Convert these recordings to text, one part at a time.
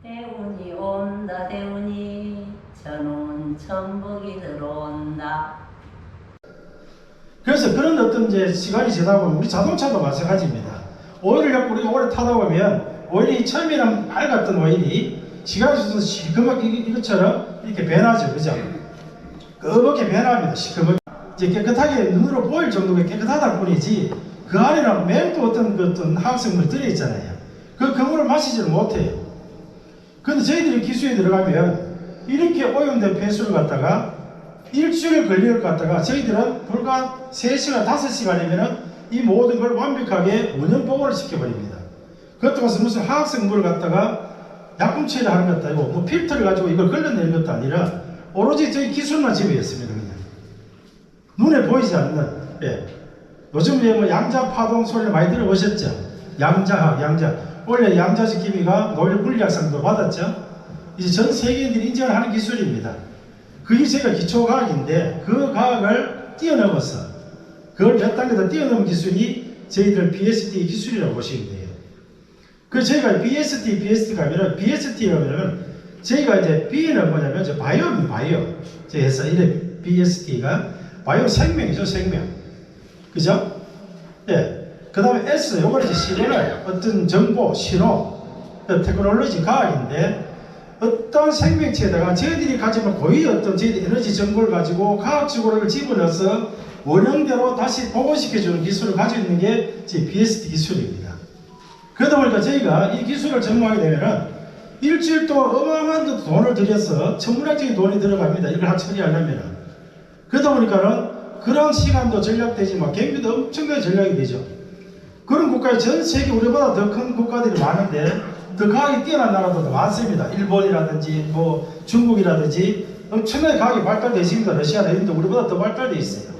대운이 온다 대운이 전운 천복이 들어온다. 그래서 그런 어떤 이제 시간이 지나다 보면 우리 자동차도 마찬가지입니다. 오일을 갖고 우리가 오래 타다 보면 오일이 처음에는 맑았던 오일이 시간이 지나서 시커멓게 이것처럼 이렇게 변하죠. 그죠? 검게 변합니다. 시커멓게. 이제 깨끗하게 눈으로 보일 정도가 깨끗하다 뿐이지 그 안에는 매일 또 어떤 화학성분이 들어있잖아요. 그 물을 마시지를 못해요. 그런데 저희들이 기수에 들어가면 이렇게 오염된 폐수를 갖다가 일주일 걸릴 것 같다가 저희들은 불과 3시간, 5시간이면 이 모든 걸 완벽하게 원형 보관을 시켜버립니다. 그것도 가서 무슨 화학성분을 갖다가 약품 처리하는 것도 아니고 뭐 필터를 가지고 이걸 걸러내는 것도 아니라 오로지 저희 기술만 지배했습니다. 그냥 눈에 보이지 않는. 예. 요즘 뭐 양자파동 소리를 많이 들어보셨죠? 양자. 원래 양자적 기미가 노벨 물리학상도 받았죠? 이제 전 세계인들이 인정을 하는 기술입니다. 그게 저희가 기초과학인데 그 과학을 뛰어넘어서 그걸 몇 단계 더 뛰어넘은 기술이 저희들 BST 기술이라고 보시면 돼요. 그 저희가 BST가 하면은 BST가 하면은 저희가 이제 B는 뭐냐면 저 바이오입니다. 바이오. 저희 회사 이래 BST가 바이오 생명이죠. 생명. 그죠? 예. 그 다음에 S, 요거는 이제 시그널, 어떤 정보, 신호, 테크놀로지, 과학인데, 어떤 생명체에다가 저희들이 가지면 고유 어떤 저희들 에너지 정보를 가지고 과학적으로 집어넣어서 원형대로 다시 복원시켜주는 기술을 가지고 있는 게 제 BST 기술입니다. 그러다 보니까 저희가 이 기술을 전무하게 되면은 일주일 동안 어마어마한 돈을 들여서 천문학적인 돈이 들어갑니다. 이걸 처리하려면은. 그러다 보니까는 그런 시간도 전략되지만 경비도 엄청나게 전략이 되죠. 그런 국가에 전 세계 우리보다 더 큰 국가들이 많은데 더 과학이 뛰어난 나라도 많습니다. 일본이라든지 뭐 중국이라든지 엄청나게 과학이 발달되어 있습니다. 러시아나 이런 데 우리보다 더 발달되어 있어요.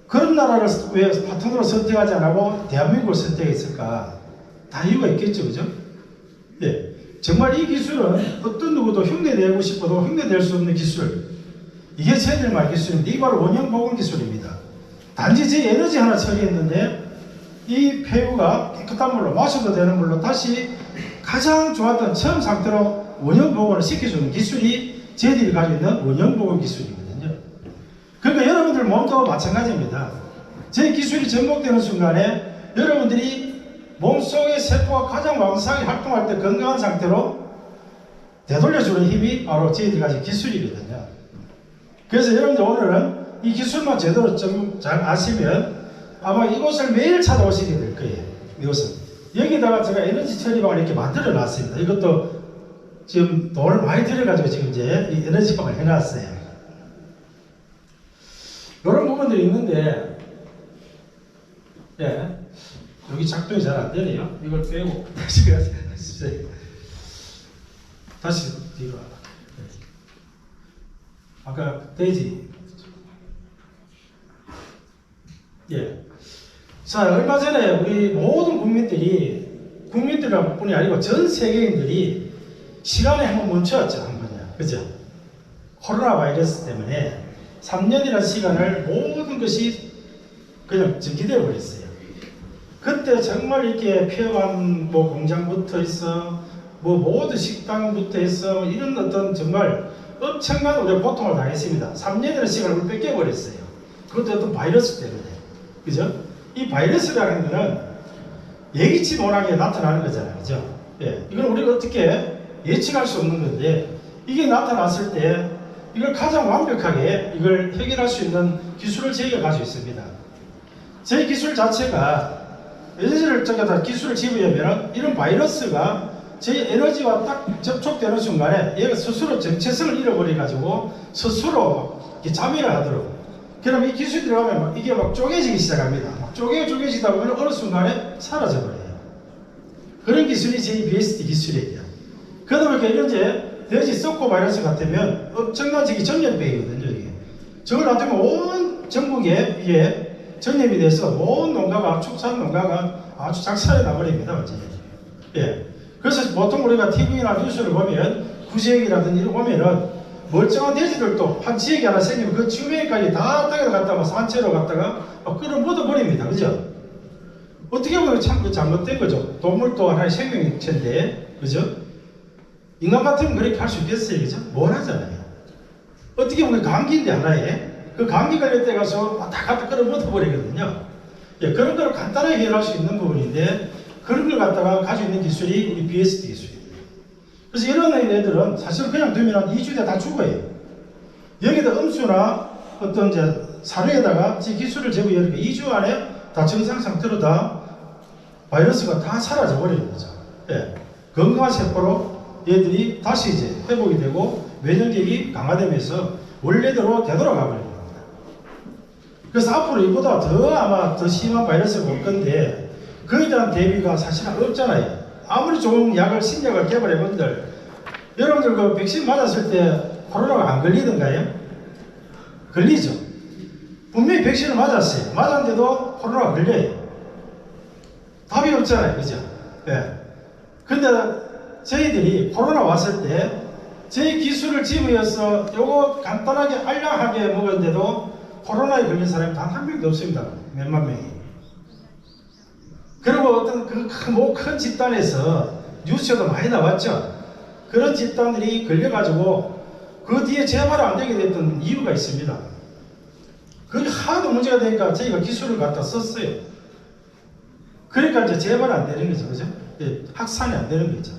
그런 나라를 왜 파트너로 선택하지 않고 대한민국을 선택했을까? 다 이유가 있겠죠. 그죠? 예. 정말 이 기술은 어떤 누구도 흉내내고 싶어도 흉내낼 수 없는 기술. 이게 저희들만 기술인데 이게 바로 원형 복원 기술입니다. 단지 제 에너지 하나 처리했는데 이 폐유가 깨끗한 물로 마셔도 되는 물로 다시 가장 좋았던 처음 상태로 원형 복원을 시켜주는 기술이 저희들이 가지고 있는 원형 복원 기술이거든요. 그러니까 여러분들 몸도 마찬가지입니다. 제 기술이 접목되는 순간에 여러분들이 몸속의 세포가 가장 왕성하게 활동할 때 건강한 상태로 되돌려주는 힘이 바로 저희들이 가진 기술이거든요. 그래서 여러분들 오늘은 이 기술만 제대로 좀 잘 아시면 아마 이곳을 매일 찾아오시게 될 거예요. 이곳은. 여기다가 제가 에너지 처리방을 이렇게 만들어 놨습니다. 이것도 지금 돈을 많이 들여가지고 지금 이제 이 에너지방을 해놨어요. 이런 부분들이 있는데, 예. 여기 작동이 잘 안 되네요. 이걸 빼고 다시 다시 뒤로 와봐. 아까 돼지. 예. 자, 얼마 전에 우리 모든 국민들뿐이 아니고 전 세계인들이 시간에 한번 멈춰왔죠, 한 번요. 그죠? 코로나 바이러스 때문에 3년이라는 시간을 모든 것이 그냥 기대어 버렸어요. 그때 정말 이렇게 폐암 뭐 공장부터 해서 뭐 모든 식당부터 해서 이런 어떤 정말 엄청난 우리가 고통을 당했습니다. 3년이라는 시간을 뺏겨버렸어요. 그것도 어떤 바이러스 때문에. 그죠? 이 바이러스라는 거는 예기치 못하게 나타나는 거잖아요. 그죠? 예. 이건 우리가 어떻게 예측할 수 없는 건데, 이게 나타났을 때 이걸 가장 완벽하게 이걸 해결할 수 있는 기술을 저희가 가지고 있습니다. 저희 기술 자체가 에너지를 다 기술을 지으려면 이런 바이러스가 저희 에너지와 딱 접촉되는 순간에 얘가 스스로 정체성을 잃어버려가지고 스스로 자멸을 하도록. 그럼 이 기술이 들어가면 이게 막 쪼개지기 시작합니다. 막 쪼개지다 보면 어느 순간에 사라져버려요. 그런 기술이 저희 BST 기술이에요. 그러다 보니까 이런 이제 돼지 썩고 바이러스 같으면 엄청난 저기 전염병이거든요. 이게. 저걸 놔두면 온 전국에 이게 전염이 돼서 온 농가가, 축산 농가가 아주 작살이 나버립니다. 완전히. 예. 그래서 보통 우리가 TV나 뉴스를 보면 구지역이라든지 이런 보면은 멀쩡한 돼지들도 한 지역이 하나 생기면 그 주변까지 다 따라갔다가 산채로 갔다가 끌어 묻어버립니다. 그죠? 어떻게 보면 참 잘못된 거죠. 동물도 하나의 생명체인데, 그죠? 인간 같으면 그렇게 할 수 있겠어요, 그죠? 뭘 하잖아요. 어떻게 보면 감기인데 하나에 그 감기 걸릴 때 가서 왔다 갔다 끌어모아 버리거든요. 예, 그런 걸 간단하게 해결할 수 있는 부분인데 그런 걸 갖다가 가지고 있는 기술이 우리 BSD 기술이에요. 그래서 이런 애들은 사실 그냥 두면 한 2주 뒤에 다 죽어요. 여기다 음수나 어떤 이제 사료에다가 제 기술을 제거하니까 2주 안에 다 정상 상태로 다 바이러스가 다 사라져 버리는 거죠. 예, 건강한 세포로 얘들이 다시 이제 회복이 되고 면역력이 강화되면서 원래대로 되돌아가 버립니다. 그래서 앞으로 이보다 더 아마 더 심한 바이러스가 올 건데 그에 대한 대비가 사실 없잖아요. 아무리 좋은 약을 신약을 개발해본들 여러분들 그 백신 맞았을 때 코로나가 안 걸리던가요? 걸리죠. 분명히 백신을 맞았어요. 맞았는데도 코로나가 걸려요. 답이 없잖아요, 그죠? 예. 근데 저희들이 코로나 왔을 때 저희 기술을 집어서 요거 간단하게 알량하게 먹었는데도 코로나에 걸린 사람이 단 한 명도 없습니다. 몇만 명이. 그리고 어떤 큰 집단에서 뉴스에도 많이 나왔죠. 그런 집단들이 걸려가지고 그 뒤에 재발 안 되게 됐던 이유가 있습니다. 그게 하도 문제가 되니까 저희가 기술을 갖다 썼어요. 그러니까 이제 재발 안 되는 거죠, 그죠? 예, 확산이 안 되는 거죠.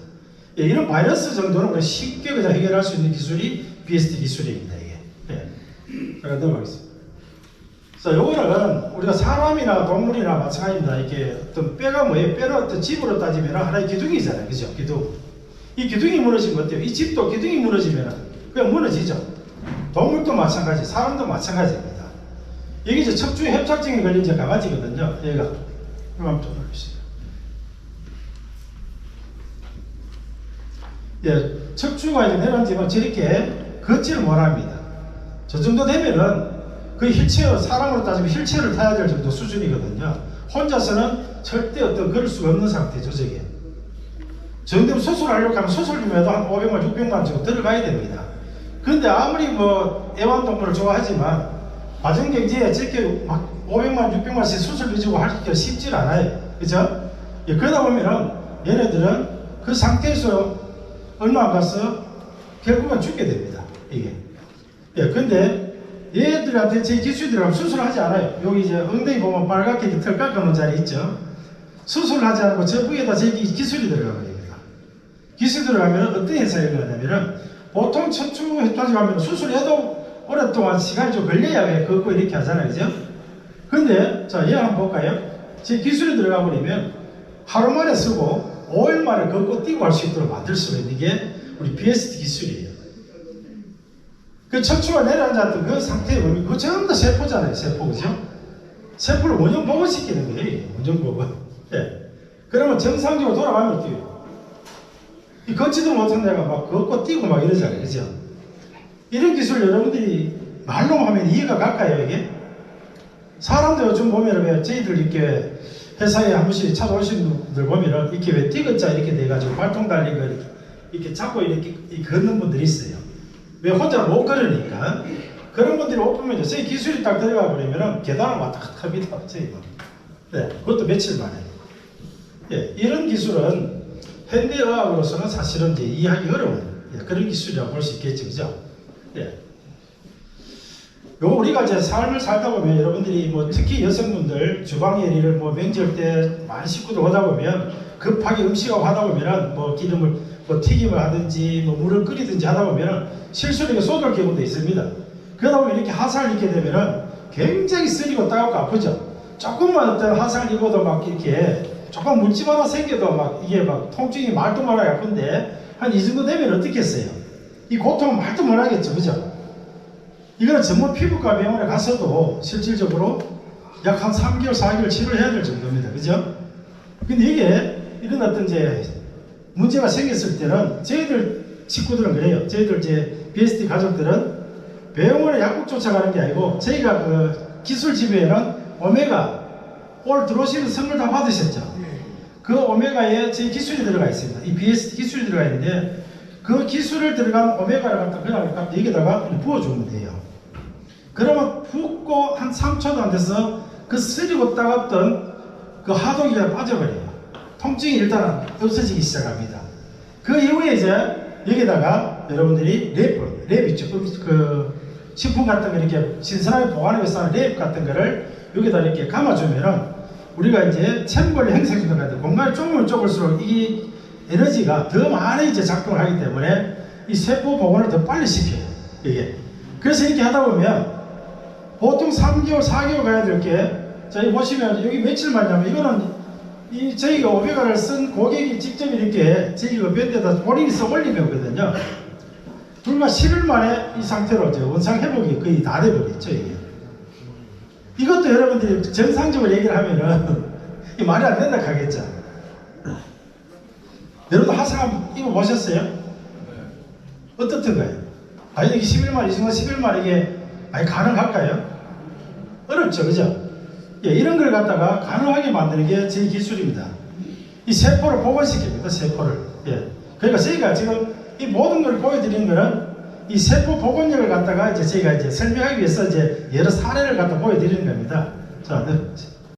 예, 이런 바이러스 정도는 그냥 쉽게 그냥 해결할 수 있는 기술이 BSD 기술입니다, 이게. 예. 제가 넘어가겠습니다. 자, 요거는 우리가 사람이나 동물이나 마찬가지입니다. 이게 어떤 뼈가 뭐예요? 뼈는 어떤 집으로 따지면 하나의 기둥이잖아요. 그죠? 기둥. 이 기둥이 무너지면 어때요? 이 집도 기둥이 무너지면 그냥 무너지죠. 동물도 마찬가지, 사람도 마찬가지입니다. 여기 이제 척추에 협착증이 걸린 이제 강아지거든요. 얘가. 이거 한번 좀 보시죠. 예, 척추가 이제 내려앉으면 저렇게 걷지를 못합니다. 저 정도 되면은 그 휠체어, 사람으로 따지면 휠체어를 타야 될 정도 수준이거든요. 혼자서는 절대 어떤 걸을 수가 없는 상태죠, 저게. 저 정도면 수술하려고 하면 수술비마다 한 500만, 600만 정도 들어가야 됩니다. 그런데 아무리 뭐 애완동물을 좋아하지만 가정경제에 저렇게 막 500만, 600만씩 수술비 주고 하기가 쉽지 않아요. 그죠? 예, 그러다 보면은 얘네들은 그 상태에서 얼마 안 가서 결국은 죽게 됩니다. 이게. 예, 근데 얘들한테 제 기술들하고 수술하지 않아요. 여기 이제 엉덩이 보면 빨갛게 털 깎아놓은 자리 있죠. 수술을 하지 않고 저 위에다 제 기술이 들어가 버립니다. 기술이 들어가면 어떤 현상이 일어나냐면 보통 척추 협착증 하면 수술해도 오랫동안 시간이 좀 걸려야 걷고 이렇게 하잖아요. 그죠? 근데 자, 얘 한번 볼까요? 제 기술이 들어가 버리면 하루 만에 쓰고 5일 만에 걷고 뛰고 할 수 있도록 만들 수가 있는 게 우리 BSD 기술이에요. 그 척추가 내려앉았던 그 상태에 보면 그거 전부 다 세포잖아요. 세포, 그죠? 세포를 원형복원시키는 거예요. 원형복원. 예. 그러면 정상적으로 돌아가면 뛰어요. 이 걷지도 못한 애가 막 걷고 뛰고 막 이러잖아요. 그죠? 이런 기술 여러분들이 말로 하면 이해가 갈까요, 이게? 사람들 요즘 보면 왜 저희들 이렇게 회사에 한 번씩 찾아오시는 분들 보면은 이렇게 왜 뛰었자 이렇게 돼가지고 발통 달린 거 이렇게 잡고 이렇게 걷는 분들이 있어요. 왜 혼자 못 걸으니까. 그런 분들이 못 보면 저희 기술이 딱 들어가 버리면은 계단을 왔다 갔다 합니다. 저희가. 네, 그것도 며칠 만에. 예, 이런 기술은 현대의학으로서는 사실은 이제 이해하기 어려운 그런 기술이라고 볼 수 있겠죠, 그죠? 예. 요 우리가 이제 삶을 살다 보면 여러분들이 뭐 특히 여성분들 주방에 일을 뭐 명절 때 많은 식구들 오다 보면 급하게 음식하고 하다 보면은 뭐 기름을 뭐 튀김을 하든지 뭐 물을 끓이든지 하다 보면은 실수로 쏟을 경우도 있습니다. 그러다 보면 이렇게 화상을 입게 되면은 굉장히 쓰리고 따갑고 아프죠. 조금만 어떤 화상을 입어도 막 이렇게 조금 물집 하나 생겨도 막 이게 막 통증이 말도 말하기 아픈데 한 이 정도 되면 어떻겠어요? 이 고통은 말도 못하겠죠, 그죠? 이거는 전문 피부과 병원에 가서도 실질적으로 약 한 3개월, 4개월 치료를 해야 될 정도입니다. 그죠? 근데 이게 이런 어떤 이제 문제가 생겼을 때는 저희들 식구들은 그래요. 저희들 이제 BSD 가족들은 병원에 약국 쫓아가는 게 아니고 저희가 그 기술집에는 오메가 올 들어오시는 선물 다 받으셨죠? 그 오메가에 저희 기술이 들어가 있습니다. 이 BSD 기술이 들어가 있는데 그 기술을 들어간 오메가를 갖다 그냥 여기다가 부어주면 돼요. 그러면 붓고 한 3초도 안 돼서 그 쓰리고 따갑던 그 하동이 빠져버려요. 통증이 일단 없어지기 시작합니다. 그 이후에 이제 여기다가 여러분들이 랩 있죠. 그 식품 같은 거 이렇게 신선하게 보관하기 위해서 랩 같은 거를 여기다 이렇게 감아주면은 우리가 이제 챔버를 형성시키는 것 같아요. 공간이 좁으면 좁을수록 이 에너지가 더 많이 이제 작동을 하기 때문에 이 세포 복원을 더 빨리 시켜요. 이게. 그래서 이렇게 하다 보면 보통 3개월, 4개월 가야 될 게 저희 보시면 여기 며칠 만냐면 이거는 이 저희가 오메가를 쓴 고객이 직접 이렇게 저희가 변대다 본인이 써 올리면거든요. 불과 10일 만에 이 상태로 이제 원상 회복이 거의 다 돼버렸죠. 이게. 이것도 여러분들이 정상적으로 얘기를 하면은 이 말이 안 된다 하겠죠. 여러분 하상 이거 보셨어요? 어떻던가요? 과연 이게 10일 만에, 이 정도 10일 만에 이게 가능할까요? 어렵죠, 그죠? 예, 이런 걸 갖다가 가능하게 만드는 게 제 기술입니다. 이 세포를 복원시킵니다, 세포를. 예. 그러니까 저희가 지금 이 모든 걸 보여드리는 거는 이 세포 복원력을 갖다가 이제 저희가 이제 설명하기 위해서 이제 여러 사례를 갖다 보여드리는 겁니다. 자, 네.